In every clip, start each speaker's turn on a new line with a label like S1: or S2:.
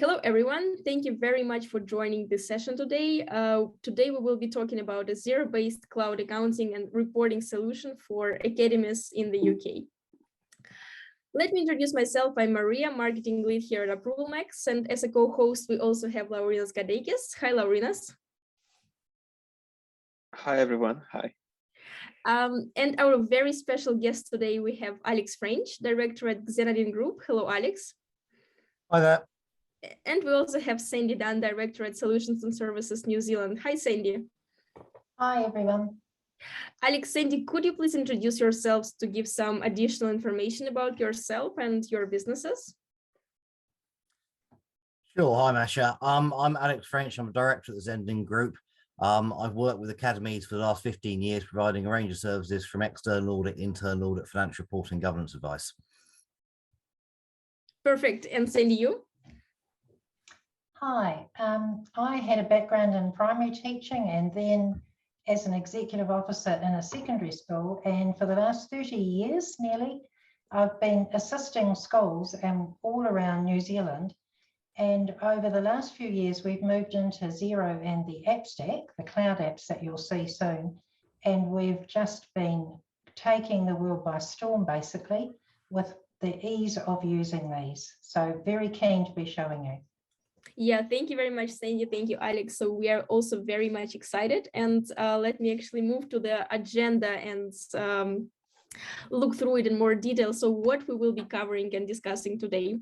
S1: Hello, everyone. Thank you very much for joining this session today. Today, we will be talking about a zero-based cloud accounting and reporting solution for academies in the UK. Let me introduce myself. I'm Maria, marketing lead here at ApprovalMax, and as a co-host, we also have Laurinas Gadeikis. Hi, Laurinas.
S2: Hi, everyone. Hi.
S1: And our very special guest today, we have Alex French, director at Xeinadin Group. Hello, Alex.
S3: Hi there.
S1: And we also have Sandy Dunn, Director at Solutions and Services New Zealand. Hi, Sandy.
S4: Hi, everyone.
S1: Alex, Sandy, could you please introduce yourselves to give some additional information about yourself and your businesses?
S3: Sure. Hi, Masha. I'm Alex French. I'm a director at the Xeinadin Group. I've worked with academies for the last 15 years, providing a range of services from external audit, internal audit, financial reporting, governance advice.
S1: Perfect. And Sandy, you?
S4: Hi, I had a background in primary teaching and then as an executive officer in a secondary school. And for the last 30 years, nearly, I've been assisting schools all around New Zealand. And over the last few years, we've moved into Xero and the app stack, the cloud apps that you'll see soon. And we've just been taking the world by storm, basically, with the ease of using these. So very keen to be showing you.
S1: Yeah, thank you very much, Sandy. Thank you, Alex. So we are also very much excited. And let me actually move to the agenda and look through it in more detail. So what we will be covering and discussing today.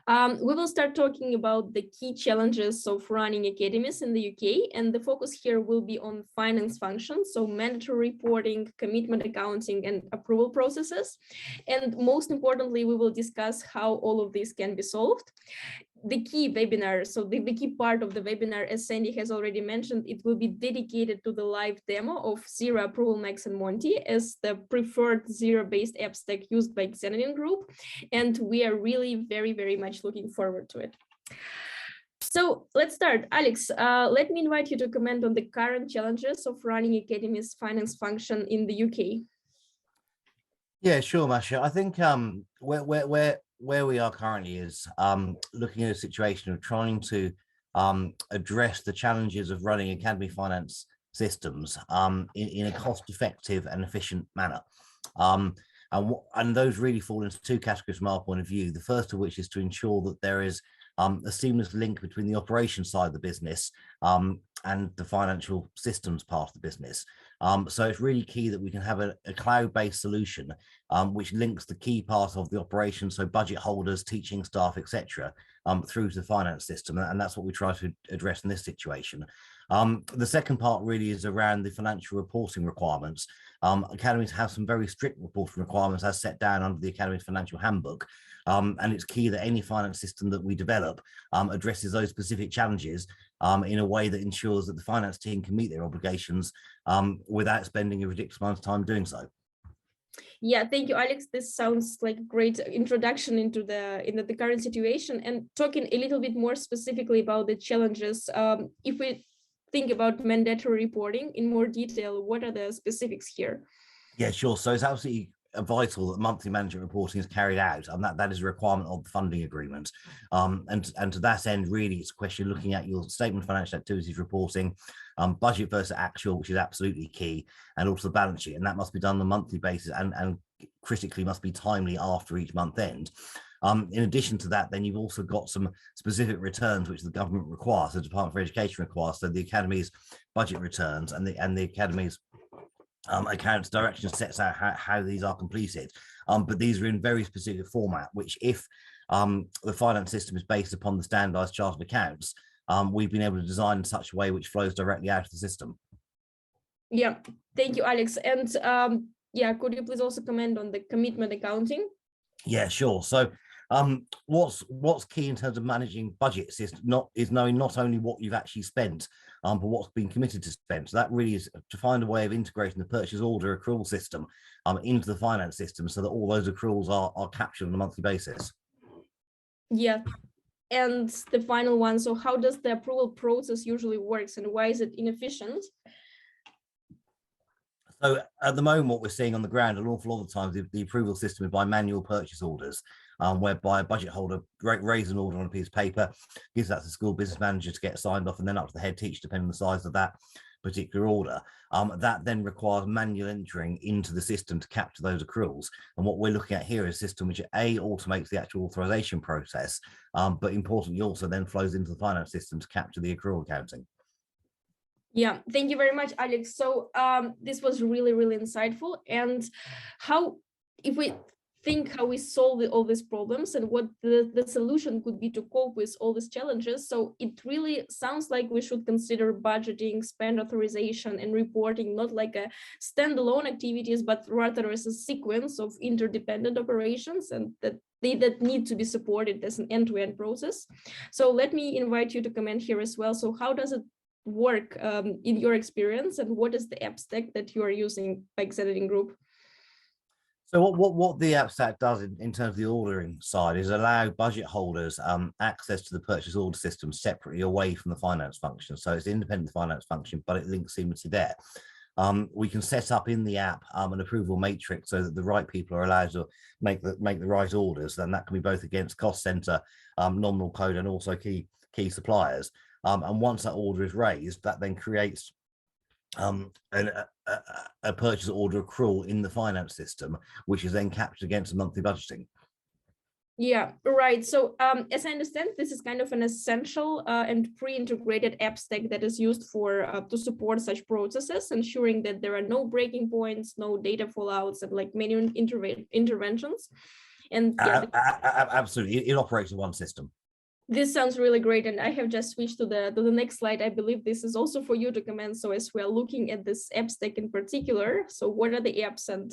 S1: We will start talking about the key challenges of running academies in the UK. And the focus here will be on finance functions, so mandatory reporting, commitment accounting, and approval processes. And most importantly, we will discuss how all of this can be solved. The key webinar, so the key part of the webinar, as Sandy has already mentioned, it will be dedicated to the live demo of Xero, ApprovalMax, and Monty as the preferred zero-based app stack used by Xeinadin Group. And we are really very, very much looking forward to it. So let's start. Alex, let me invite you to comment on the current challenges of running academies finance function in the UK.
S3: Yeah, sure, Masha. I think where we are currently is looking at a situation of trying to address the challenges of running academy finance systems in a cost-effective and efficient manner. And those really fall into two categories from our point of view. The first of which is to ensure that there is a seamless link between the operations side of the business and the financial systems part of the business. So it's really key that we can have a cloud-based solution which links the key part of the operation, so budget holders, teaching staff, etc., through to the finance system, and that's what we try to address in this situation. The second part really is around the financial reporting requirements. Academies have some very strict reporting requirements as set down under the Academy's Financial Handbook, and it's key that any finance system that we develop addresses those specific challenges in a way that ensures that the finance team can meet their obligations without spending a ridiculous amount of time doing so.
S1: Yeah, thank you, Alex. This sounds like a great introduction into the current situation. And talking a little bit more specifically about the challenges, if we think about mandatory reporting in more detail, what are the specifics here? Yeah,
S3: sure. So it's absolutely vital that monthly management reporting is carried out, and that is a requirement of the funding agreement. And to that end, really, it's a question of looking at your statement of financial activities reporting, budget versus actual, which is absolutely key, and also the balance sheet, and that must be done on a monthly basis and critically must be timely after each month end. In addition to that, then you've also got some specific returns which the government requires, the Department for Education requires, so the Academy's budget returns and the Academy's accounts direction sets out how these are completed, but these are in very specific format, which if the finance system is based upon the standardized chart of accounts, we've been able to design in such a way which flows directly out of the system. Yeah, thank you, Alex. And yeah, could you please also comment on the commitment accounting? Yeah, sure. So what's key in terms of managing budgets is knowing not only what you've actually spent, but what's been committed to spend. So that really is to find a way of integrating the purchase order accrual system into the finance system so that all those accruals are captured on a monthly basis. Yeah. And the final one, so how does the approval process usually works and why is it inefficient? So at the moment, what we're seeing on the ground, an awful lot of times, the approval system is by manual purchase orders. whereby a budget holder raises an order on a piece of paper, gives that to the school business manager to get signed off, and then up to the head teacher, depending on the size of that particular order. That then requires manual entering into the system to capture those accruals. And what we're looking at here is a system which automates the actual authorization process, but importantly also then flows into the finance system to capture the accrual accounting.
S1: Yeah, thank you very much, Alex. So this was really, really insightful. And if we think how we solve all these problems and what the solution could be to cope with all these challenges, so it really sounds like we should consider budgeting, spend authorization, and reporting not like a standalone activities, but rather as a sequence of interdependent operations, and that need to be supported as an end-to-end process. So let me invite you to comment here as well. So how does it work in your experience, and what is the app stack that you are using by Xeinadin Group?
S3: So what the app stack does in terms of the ordering side is allow budget holders access to the purchase order system separately away from the finance function. So it's independent of the finance function, but it links seamlessly there. We can set up in the app an approval matrix so that the right people are allowed to make the right orders. Then that can be both against cost center, nominal code, and also key suppliers. And once that order is raised, that then creates a purchase order accrual in the finance system, which is then captured against the monthly budgeting.
S1: Yeah, right. So as I understand, this is kind of an essential and pre-integrated app stack that is used to support such processes, ensuring that there are no breaking points, no data fallouts, and like manual interventions. And yeah,
S3: absolutely, it operates in one system.
S1: This sounds really great, and I have just switched to the next slide. I believe this is also for you to comment. So as we are looking at this app stack in particular, so what are the apps? And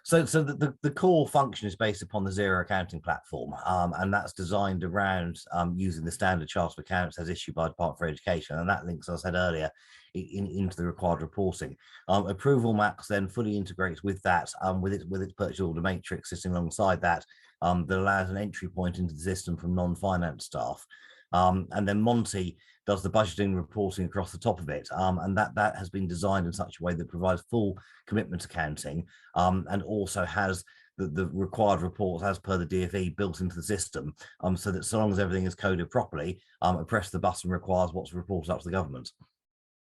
S3: so the core function is based upon the Xero accounting platform, and that's designed around using the standard chart of accounts as issued by the Department for Education, and that links, as I said earlier, into the required reporting. ApprovalMax then fully integrates with that, with its purchase order matrix sitting alongside that, that allows an entry point into the system from non-finance staff. And then Monty does the budgeting reporting across the top of it, and that has been designed in such a way that provides full commitment accounting, and also has the required reports as per the DFE built into the system, so that so long as everything is coded properly, a press of the button requires what's reported up to the government.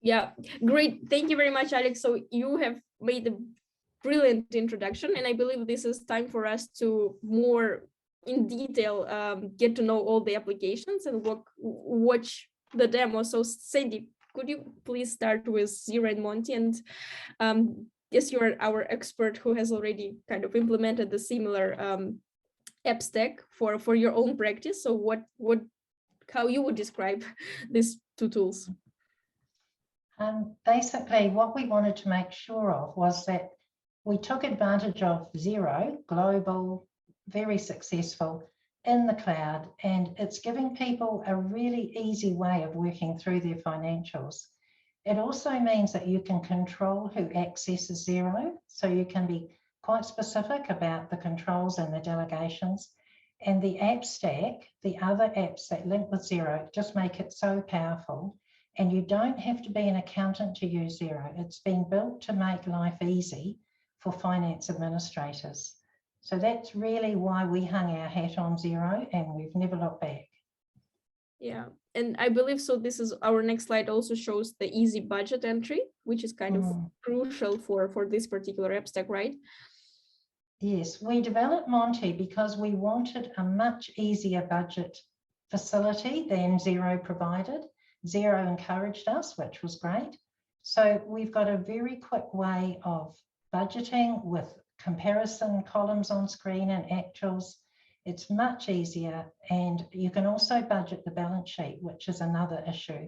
S1: Yeah, great. Thank you very much, Alex. So you have made a brilliant introduction, and I believe this is time for us to more in detail get to know all the applications and watch the demo. So Sandy, could you please start with Xero and Monty? And yes, you are our expert who has already kind of implemented the similar app stack for your own practice. So how you would describe these two tools?
S4: Basically, what we wanted to make sure of was that we took advantage of Xero, global, very successful, in the cloud, and it's giving people a really easy way of working through their financials. It also means that you can control who accesses Xero, so you can be quite specific about the controls and the delegations. And the app stack, the other apps that link with Xero, just make it so powerful. And you don't have to be an accountant to use Xero. It's been built to make life easy for finance administrators. So that's really why we hung our hat on Xero, and we've never looked back.
S1: Yeah, and I believe so. This is our next slide also shows the easy budget entry, which is kind of crucial for this particular app stack, right?
S4: Yes, we developed Monty because we wanted a much easier budget facility than Xero provided. Xero encouraged us, which was great. So we've got a very quick way of budgeting with comparison columns on screen and actuals. It's much easier, and you can also budget the balance sheet, which is another issue.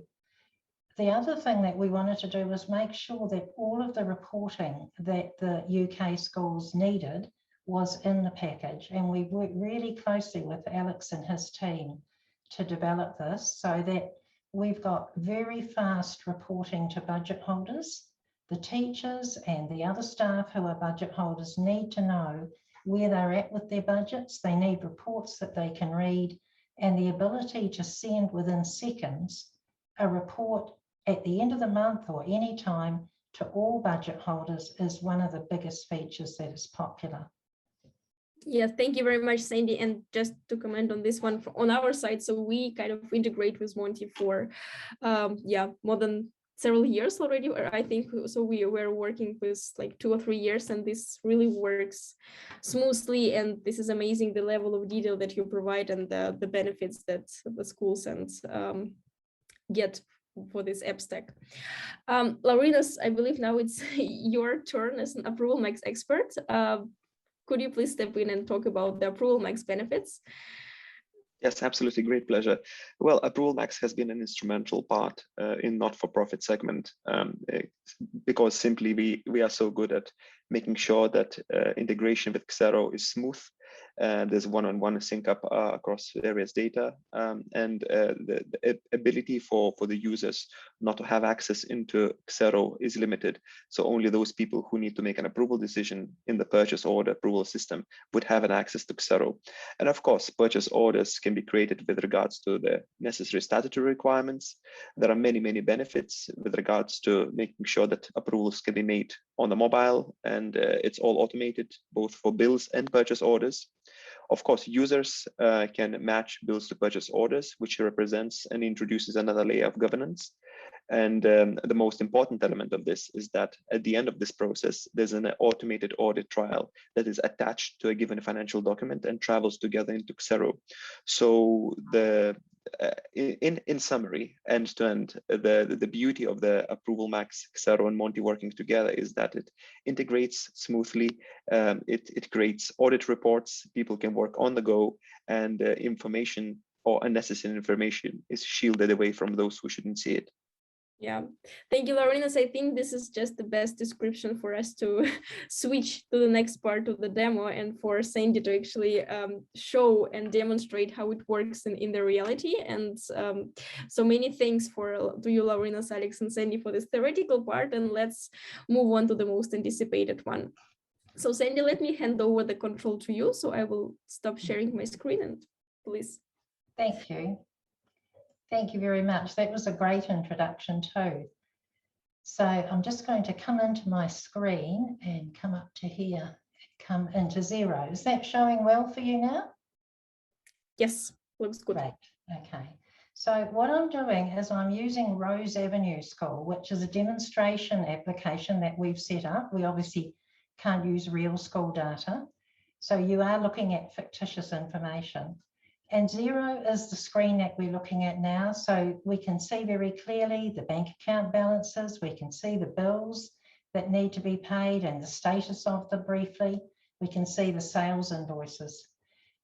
S4: The other thing that we wanted to do was make sure that all of the reporting that the UK schools needed was in the package, and we worked really closely with Alex and his team to develop this so that we've got very fast reporting to budget holders. The teachers and the other staff who are budget holders need to know where they're at with their budgets. They need reports that they can read, and the ability to send within seconds a report at the end of the month or any time to all budget holders is one of the biggest features that is popular.
S1: Yeah, thank you very much, Sandy. And just to comment on this one on our side, so we kind of integrate with Monty for, more than several years already, or I think so. We were working with like 2 or 3 years, and this really works smoothly. And this is amazing, the level of detail that you provide and the benefits that the schools and get for this app stack. Laurinas, I believe now it's your turn as an ApprovalMax expert. Could you please step in and talk about the ApprovalMax benefits?
S2: Yes, absolutely. Great pleasure. Well, ApprovalMax has been an instrumental part in not-for-profit segment because simply we are so good at making sure that integration with Xero is smooth. There's one-on-one sync up across various data, and the ability for the users not to have access into Xero is limited. So only those people who need to make an approval decision in the purchase order approval system would have an access to Xero. And of course, purchase orders can be created with regards to the necessary statutory requirements. There are many, many benefits with regards to making sure that approvals can be made on the mobile, and it's all automated, both for bills and purchase orders. Of course, users can match bills to purchase orders, which represents and introduces another layer of governance. And the most important element of this is that at the end of this process, there's an automated audit trail that is attached to a given financial document and travels together into Xero. So in summary, end to end, the beauty of the ApprovalMax, Xero, and Monty working together is that it integrates smoothly. It creates audit reports. People can work on the go, and information or unnecessary information is shielded away from those who shouldn't see it.
S1: Yeah, thank you, Laurinas. I think this is just the best description for us to switch to the next part of the demo, and for Sandy to actually show and demonstrate how it works in the reality. And so many thanks to you, Laurinas, Alex, and Sandy, for this theoretical part. And let's move on to the most anticipated one. So Sandy, let me hand over the control to you. So I will stop sharing my screen, and please.
S4: Thank you. Thank you very much. That was a great introduction too. So I'm just going to come into my screen and come up to here, come into Xero. Is that showing well for you now?
S1: Yes, looks good.
S4: Great. Okay. So what I'm doing is I'm using Rose Avenue School, which is a demonstration application that we've set up. We obviously can't use real school data. So you are looking at fictitious information. And Xero is the screen that we're looking at now. So we can see very clearly the bank account balances. We can see the bills that need to be paid and the status of them briefly. We can see the sales invoices.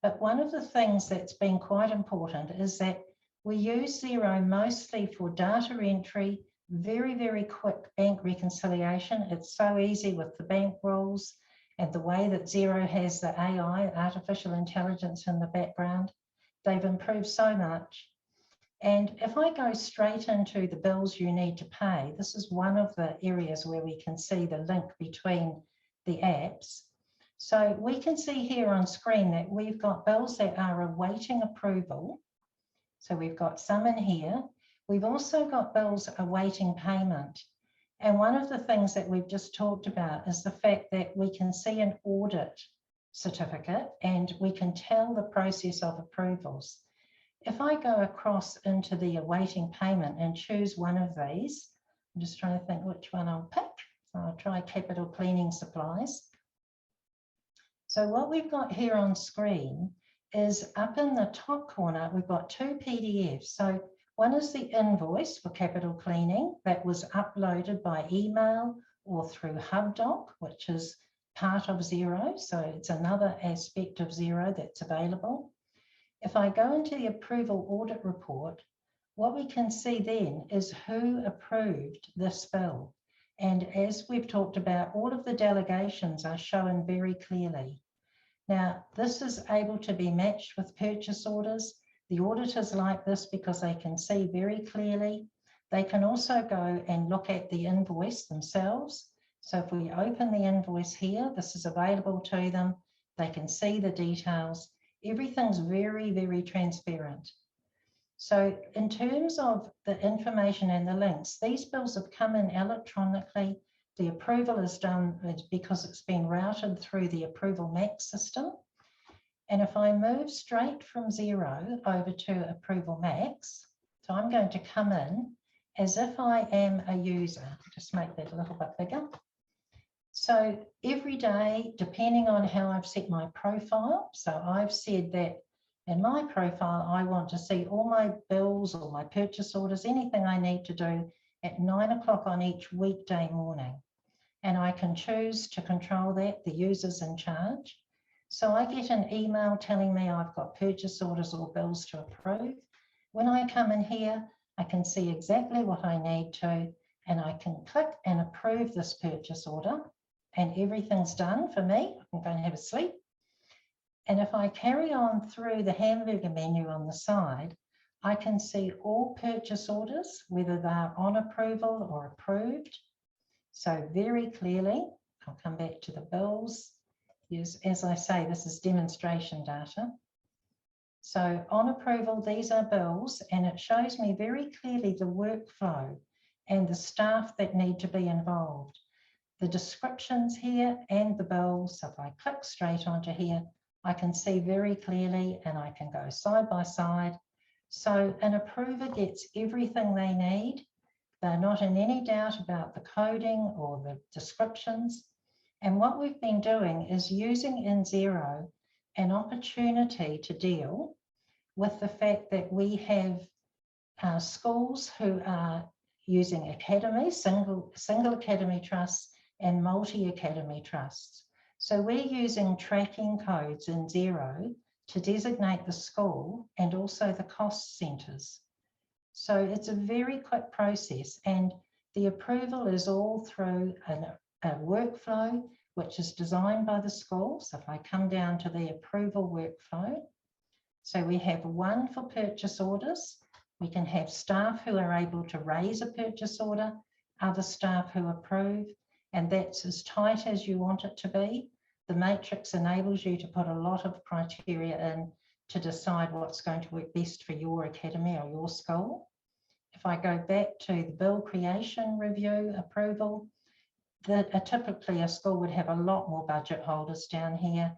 S4: But one of the things that's been quite important is that we use Xero mostly for data entry, very, very quick bank reconciliation. It's so easy with the bank rules and the way that Xero has the AI, artificial intelligence, in the background. They've improved so much. And if I go straight into the bills you need to pay, this is one of the areas where we can see the link between the apps. So we can see here on screen that we've got bills that are awaiting approval. So we've got some in here. We've also got bills awaiting payment. And one of the things that we've just talked about is the fact that we can see an audit certificate and we can tell the process of approvals. If I go across into the awaiting payment and choose one of these, I'm just trying to think which one I'll pick. So I'll try capital cleaning supplies. So what we've got here on screen is up in the top corner, we've got two PDFs. So one is the invoice for capital cleaning that was uploaded by email or through HubDoc, which is part of Xero. So it's another aspect of Xero that's available. If I go into the approval audit report, what we can see then is who approved this bill. And as we've talked about, all of the delegations are shown very clearly. Now, this is able to be matched with purchase orders. The auditors like this because they can see very clearly. They can also go and look at the invoice themselves. So if we open the invoice here, this is available to them. They can see the details. Everything's very, very transparent. So in terms of the information and the links, these bills have come in electronically. The approval is done because it's been routed through the ApprovalMax system. And if I move straight from Xero over to ApprovalMax, so I'm going to come in as if I am a user. Just make that a little bit bigger. So every day, depending on how I've set my profile, so I've said that in my profile, I want to see all my bills or my purchase orders, anything I need to do at 9 o'clock on each weekday morning. And I can choose to control that, the user's in charge. So I get an email telling me I've got purchase orders or bills to approve. When I come in here, I can see exactly what I need to, and I can click and approve this purchase order, and everything's done for me. I can go and have a sleep. And if I carry on through the hamburger menu on the side, I can see all purchase orders, whether they're on approval or approved. So very clearly, I'll come back to the bills. Yes, as I say, this is demonstration data. So on approval, these are bills, and it shows me very clearly the workflow and the staff that need to be involved. The descriptions here and the bills, so if I click straight onto here, I can see very clearly, and I can go side by side. So an approver gets everything they need. They're not in any doubt about the coding or the descriptions. And what we've been doing is using in Xero an opportunity to deal with the fact that we have schools who are using academies, single academy trusts and multi-academy trusts. So we're using tracking codes in Xero to designate the school and also the cost centres. So it's a very quick process, and the approval is all through a workflow which is designed by the school. So if I come down to the approval workflow, so we have one for purchase orders. We can have staff who are able to raise a purchase order, other staff who approve, and that's as tight as you want it to be. The matrix enables you to put a lot of criteria in to decide what's going to work best for your academy or your school. If I go back to the bill creation review approval, typically a school would have a lot more budget holders down here.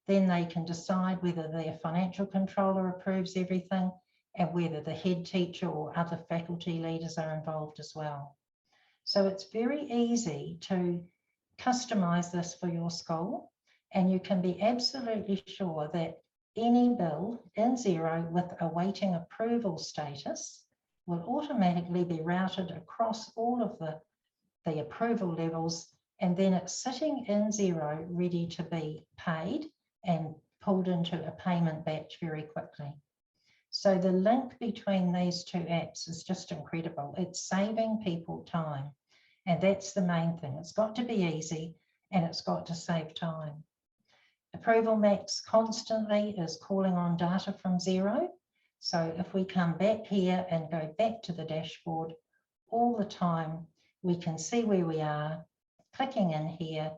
S4: Then they can decide whether their financial controller approves everything and whether the head teacher or other faculty leaders are involved as well. So it's very easy to customize this for your school, and you can be absolutely sure that any bill in Xero with awaiting approval status will automatically be routed across all of the approval levels, and then it's sitting in Xero ready to be paid and pulled into a payment batch very quickly. So the link between these two apps is just incredible. It's saving people time, and that's the main thing. It's got to be easy and it's got to save time. ApprovalMax constantly is calling on data from Xero. So if we come back here and go back to the dashboard, all the time we can see where we are, clicking in here,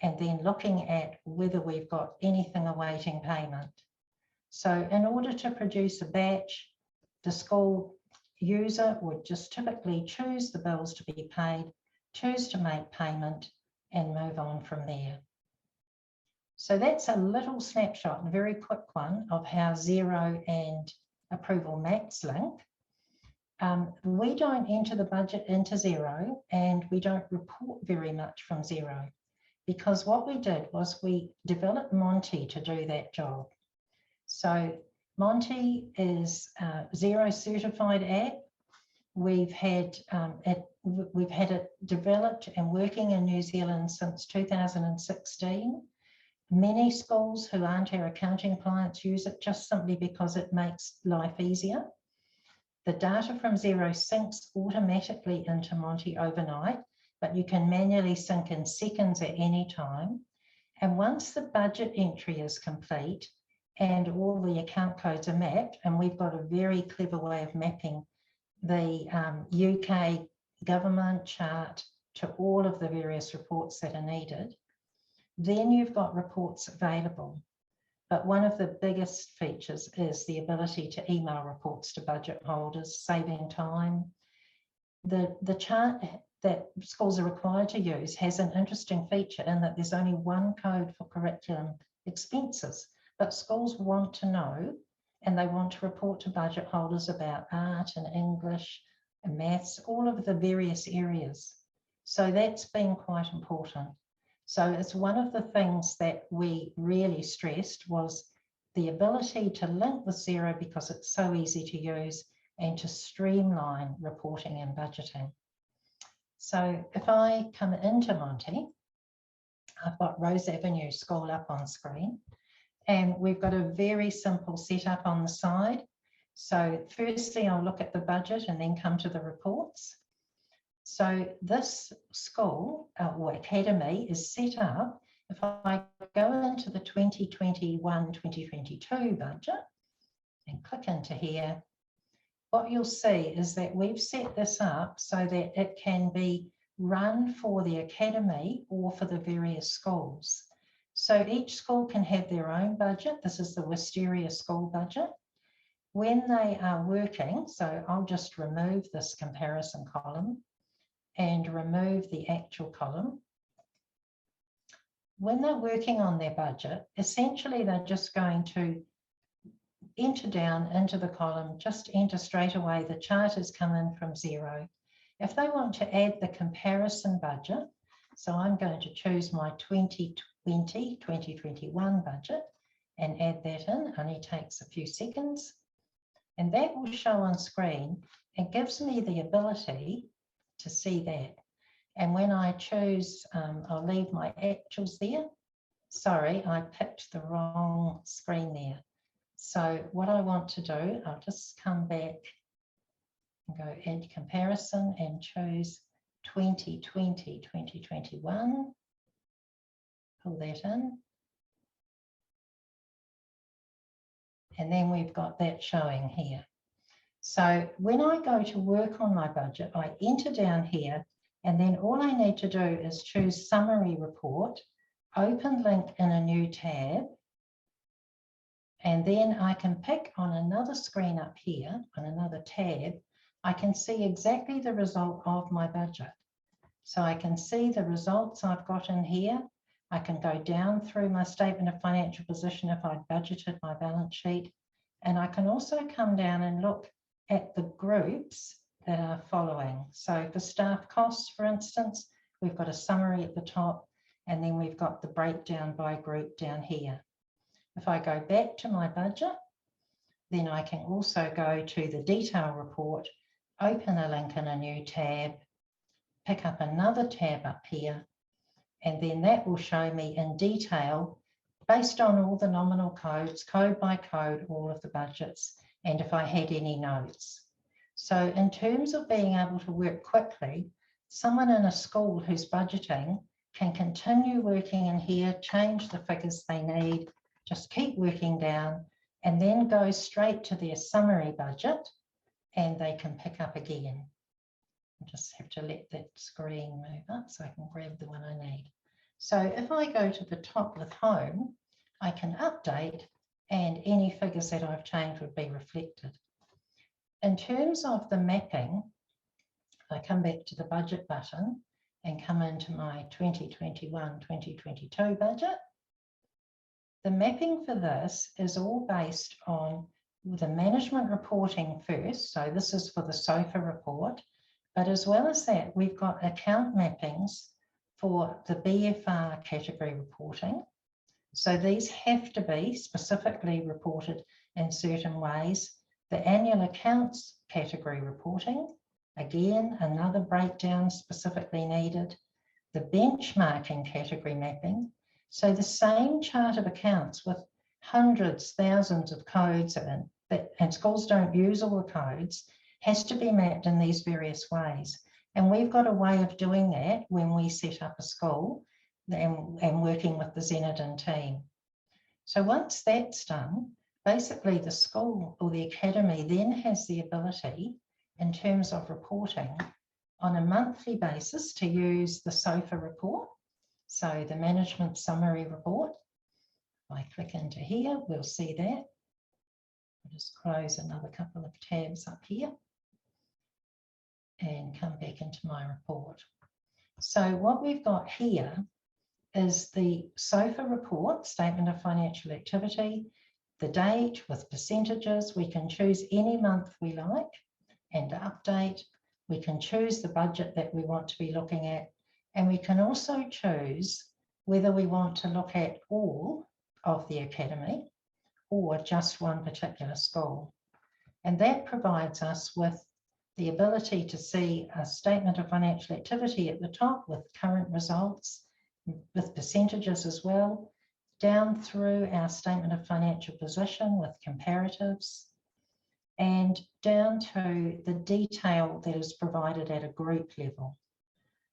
S4: and then looking at whether we've got anything awaiting payment. So in order to produce a batch, the school user would just typically choose the bills to be paid, choose to make payment, and move on from there. So that's a little snapshot, a very quick one, of how Xero and ApprovalMax link. We don't enter the budget into Xero, and we don't report very much from Xero, because what we did was we developed Monty to do that job. So Monty is a Xero certified app. We've had it developed and working in New Zealand since 2016. Many schools who aren't our accounting clients use it just simply because it makes life easier. The data from Xero syncs automatically into Monty overnight, but you can manually sync in seconds at any time. And once the budget entry is complete and all the account codes are mapped, and we've got a very clever way of mapping the UK government chart to all of the various reports that are needed, then you've got reports available. But one of the biggest features is the ability to email reports to budget holders, saving time. The chart that schools are required to use has an interesting feature in that there's only one code for curriculum expenses. but schools want to know, and they want to report to budget holders about art and English and maths, all of the various areas. So that's been quite important. So it's one of the things that we really stressed was the ability to link with Xero because it's so easy to use, and to streamline reporting and budgeting. So if I come into Monty, I've got Rose Avenue School up on screen, and we've got a very simple setup on the side. So firstly, I'll look at the budget and then come to the reports. So this school or academy is set up. If I go into the 2021-2022 budget and click into here, what you'll see is that we've set this up so that it can be run for the academy or for the various schools. So each school can have their own budget. This is the Wisteria school budget. When they are working, so I'll just remove this comparison column and remove the actual column. When they're working on their budget, essentially they're just going to enter down into the column, just enter straight away. The chart has come in from Xero. If they want to add the comparison budget, so I'm going to choose my 2020-2021 budget and add that in. Only takes a few seconds. And that will show on screen and gives me the ability to see that. And when I choose, I'll leave my actuals there. Sorry, I picked the wrong screen there. So what I want to do, I'll just come back and go add comparison and choose 2020-2021. Pull that in. And then we've got that showing here. So when I go to work on my budget, I enter down here, and then all I need to do is choose summary report, open link in a new tab, and then I can pick on another screen up here, on another tab, I can see exactly the result of my budget. So I can see the results I've got in here. I can go down through my statement of financial position if I'd budgeted my balance sheet. And I can also come down and look at the groups that are following. So for staff costs, for instance, we've got a summary at the top, and then we've got the breakdown by group down here. If I go back to my budget, then I can also go to the detail report, open a link in a new tab, pick up another tab up here, and then that will show me in detail, based on all the nominal codes, code by code, all of the budgets, and if I had any notes. So in terms of being able to work quickly, someone in a school who's budgeting can continue working in here, change the figures they need, just keep working down, and then go straight to their summary budget, and they can pick up again. I just have to let that screen move up so I can grab the one I need. So if I go to the top with home, I can update, and any figures that I've changed would be reflected. In terms of the mapping, I come back to the budget button and come into my 2021-2022 budget. The mapping for this is all based on the management reporting first. So this is for the SOFA report, but as well as that, we've got account mappings for the BFR category reporting. So these have to be specifically reported in certain ways. The annual accounts category reporting, again, another breakdown specifically needed. The benchmarking category mapping. So the same chart of accounts with hundreds, thousands of codes in, and schools don't use all the codes, has to be mapped in these various ways. And we've got a way of doing that when we set up a school and working with the Xeinadin team. So once that's done, basically the school or the academy then has the ability in terms of reporting on a monthly basis to use the SOFA report. So the management summary report. If I click into here, we'll see that. I'll just close another couple of tabs up here and come back into my report. So what we've got here is the SOFA report, Statement of Financial Activity, the date with percentages. We can choose any month we like and update. We can choose the budget that we want to be looking at. And we can also choose whether we want to look at all of the academy or just one particular school. And that provides us with the ability to see a statement of financial activity at the top with current results, with percentages as well, down through our statement of financial position with comparatives, and down to the detail that is provided at a group level.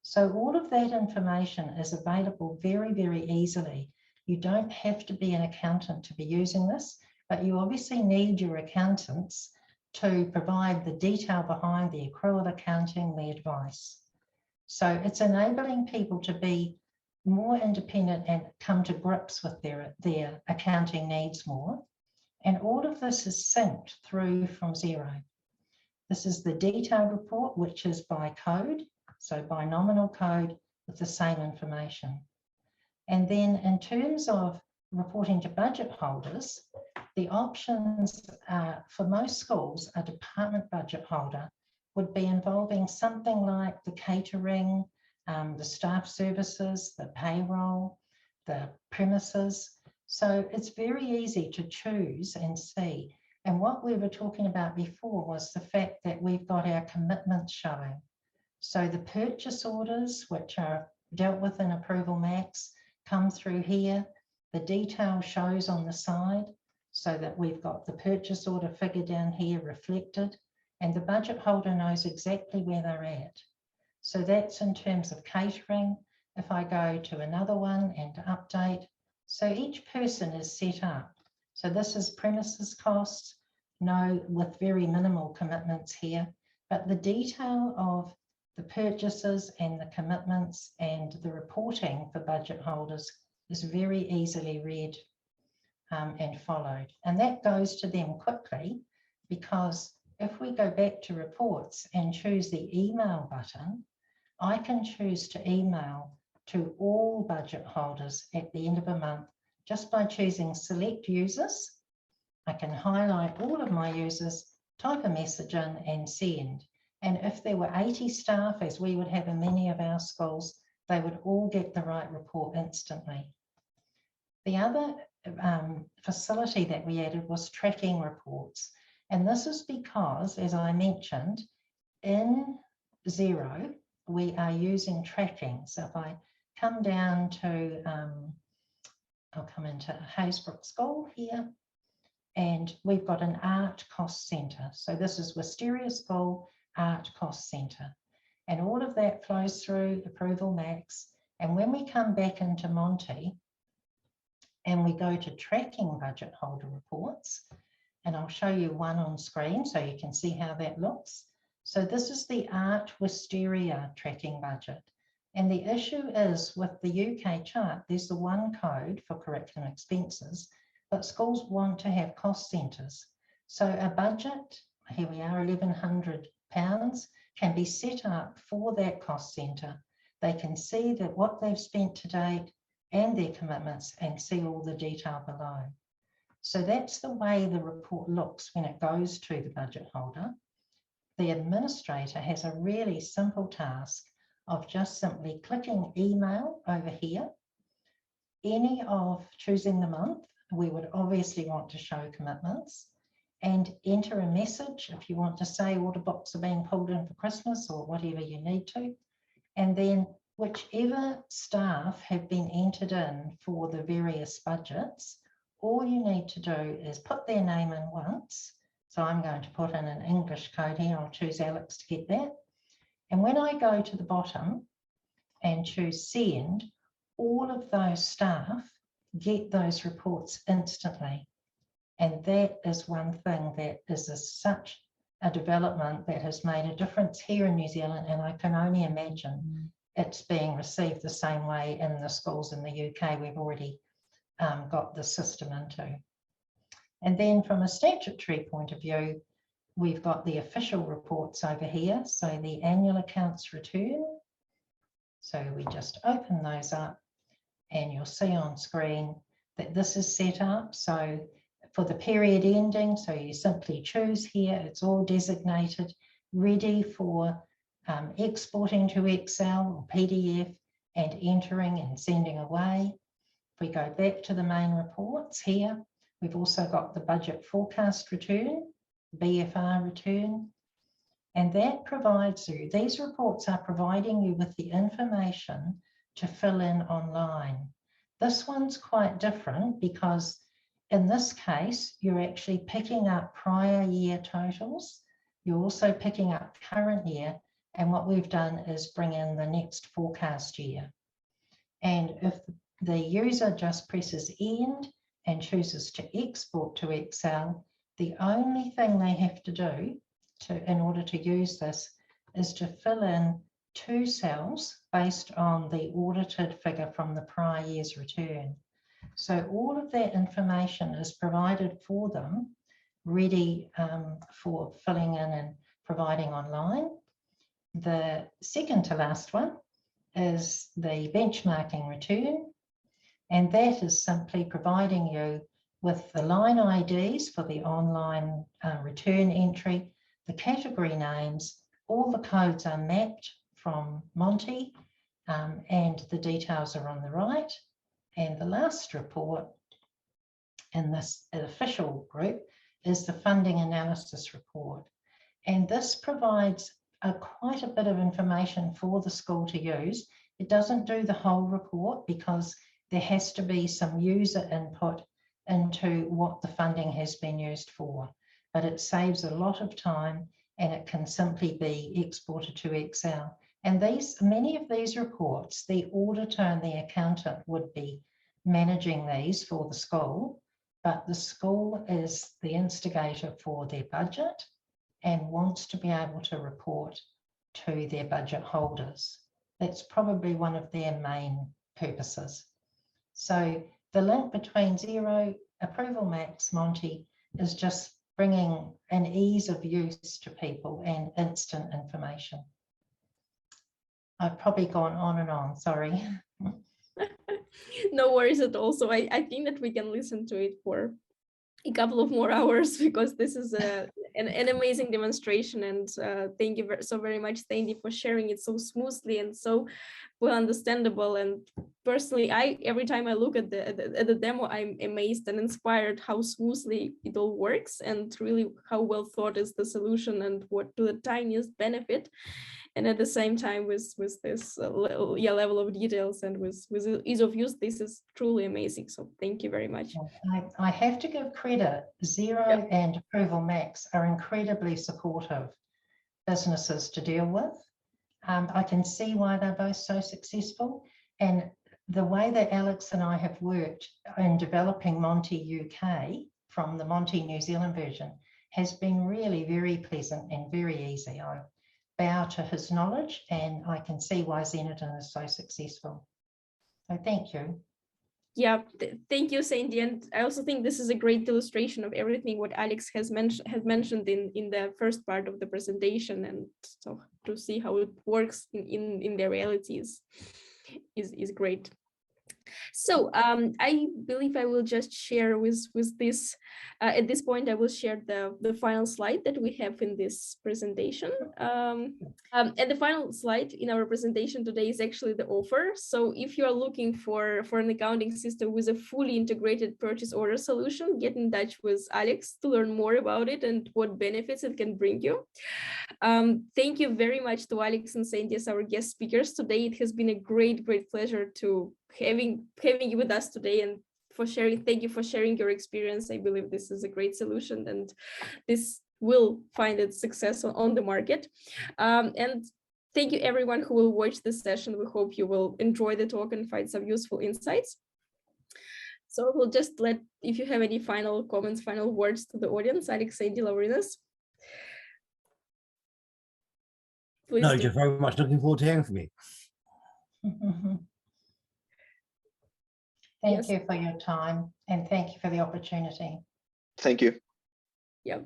S4: So all of that information is available very, very easily. You don't have to be an accountant to be using this, but you obviously need your accountants to provide the detail behind the accrual accounting, the advice. So it's enabling people to be more independent and come to grips with their accounting needs more. And all of this is synced through from Xero. This is the detailed report, which is by code, so by nominal code with the same information. And then in terms of reporting to budget holders, the options for most schools, a department budget holder would be involving something like the catering, the staff services, the payroll, the premises. So it's very easy to choose and see. And what we were talking about before was the fact that we've got our commitments showing. So the purchase orders, which are dealt with in ApprovalMax, come through here. The detail shows on the side so that we've got the purchase order figure down here reflected, and the budget holder knows exactly where they're at. So that's in terms of catering. If I go to another one and update, so each person is set up. So this is premises costs, with very minimal commitments here, but the detail of the purchases and the commitments and the reporting for budget holders is very easily read and followed. And that goes to them quickly, because if we go back to reports and choose the email button, I can choose to email to all budget holders at the end of a month just by choosing select users. I can highlight all of my users, type a message in and send. And if there were 80 staff, as we would have in many of our schools, they would all get the right report instantly. The other facility that we added was tracking reports. And this is because, as I mentioned, in Xero, we are using tracking. So if I come down to, I'll come into Haysbrook School here, and we've got an art cost centre. So this is Wisteria School Art Cost Centre. And all of that flows through ApprovalMax. And when we come back into Monty and we go to tracking budget holder reports, and I'll show you one on screen so you can see how that looks. So this is the Art Wisteria tracking budget. And the issue is with the UK chart, there's the one code for curriculum expenses, but schools want to have cost centres. So a budget, here we are, £1,100, can be set up for that cost centre. They can see that what they've spent to date and their commitments and see all the detail below. So that's the way the report looks when it goes to the budget holder. The administrator has a really simple task of just simply clicking email over here. Any of choosing the month, we would obviously want to show commitments, and enter a message if you want to say order books are being pulled in for Christmas or whatever you need to. And then whichever staff have been entered in for the various budgets, all you need to do is put their name in once. So I'm going to put in an English code here. I'll choose Alex to get that. And when I go to the bottom and choose send, all of those staff get those reports instantly. And that is one thing that is such a development that has made a difference here in New Zealand. And I can only imagine it's being received the same way in the schools in the UK we've already got the system into. And then from a statutory point of view, we've got the official reports over here. So the annual accounts return. So we just open those up. and you'll see on screen that this is set up. So for the period ending, so you simply choose here, it's all designated, ready for exporting to Excel or PDF and entering and sending away. If we go back to the main reports here, we've also got the budget forecast return, BFR return, and that provides you, these reports are providing you with the information to fill in online. This one's quite different because in this case, you're actually picking up prior year totals. You're also picking up current year, and what we've done is bring in the next forecast year. And if the user just presses end and chooses to export to Excel, the only thing they have to do in order to use this is to fill in 2 cells based on the audited figure from the prior year's return. So all of that information is provided for them, ready for filling in and providing online. The second to last one is the benchmarking return, and that is simply providing you with the line IDs for the online return entry, the category names, all the codes are mapped from Monty, and the details are on the right. And the last report in this official group is the funding analysis report. And this provides quite a bit of information for the school to use. It doesn't do the whole report because there has to be some user input into what the funding has been used for, but it saves a lot of time and it can simply be exported to Excel. And many of these reports, the auditor and the accountant would be managing these for the school, but the school is the instigator for their budget and wants to be able to report to their budget holders. That's probably one of their main purposes. So the link between Xero, ApprovalMax, Monty is just bringing an ease of use to people and instant information. I've probably gone on and on, sorry.
S1: No worries at all. So I think that we can listen to it for a couple of more hours because this is an amazing demonstration, and thank you so very much, Sandy, for sharing it so smoothly and so well understandable. And personally, every time I look at the demo, I'm amazed and inspired how smoothly it all works and really how well thought is the solution and what to the tiniest benefit. And at the same time, with this level of details and with ease of use, this is truly amazing. So thank you very much.
S4: I have to give credit. Xero and ApprovalMax are incredibly supportive businesses to deal with. I can see why they're both so successful. And the way that Alex and I have worked in developing Monty UK from the Monty New Zealand version has been really very pleasant and very easy. I bow to his knowledge, and I can see why Xeinadin is so successful. So thank you.
S1: Yeah, thank you, Sandy. And I also think this is a great illustration of everything what Alex has mentioned in the first part of the presentation, and so to see how it works in the realities is great. So I believe I will just share with this, at this point, I will share the final slide that we have in this presentation. And the final slide in our presentation today is actually the offer. So if you are looking for an accounting system with a fully integrated purchase order solution, get in touch with Alex to learn more about it and what benefits it can bring you. Thank you very much to Alex and Sandy as our guest speakers today. It has been a great pleasure to having you with us today, and for sharing. Thank you for sharing your experience. I believe this is a great solution, and this will find its success on the market. And thank you everyone who will watch this session. We hope you will enjoy the talk and find some useful insights. So we'll just if you have any final comments, final words to the audience, Alex, Sandy, Laurinas. Please
S3: no, just very much looking forward to hearing from you.
S4: Thank you for your time, and thank you for the opportunity.
S2: Thank you.
S1: Yeah.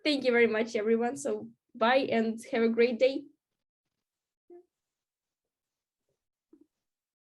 S1: Thank you very much, everyone. So bye and have a great day.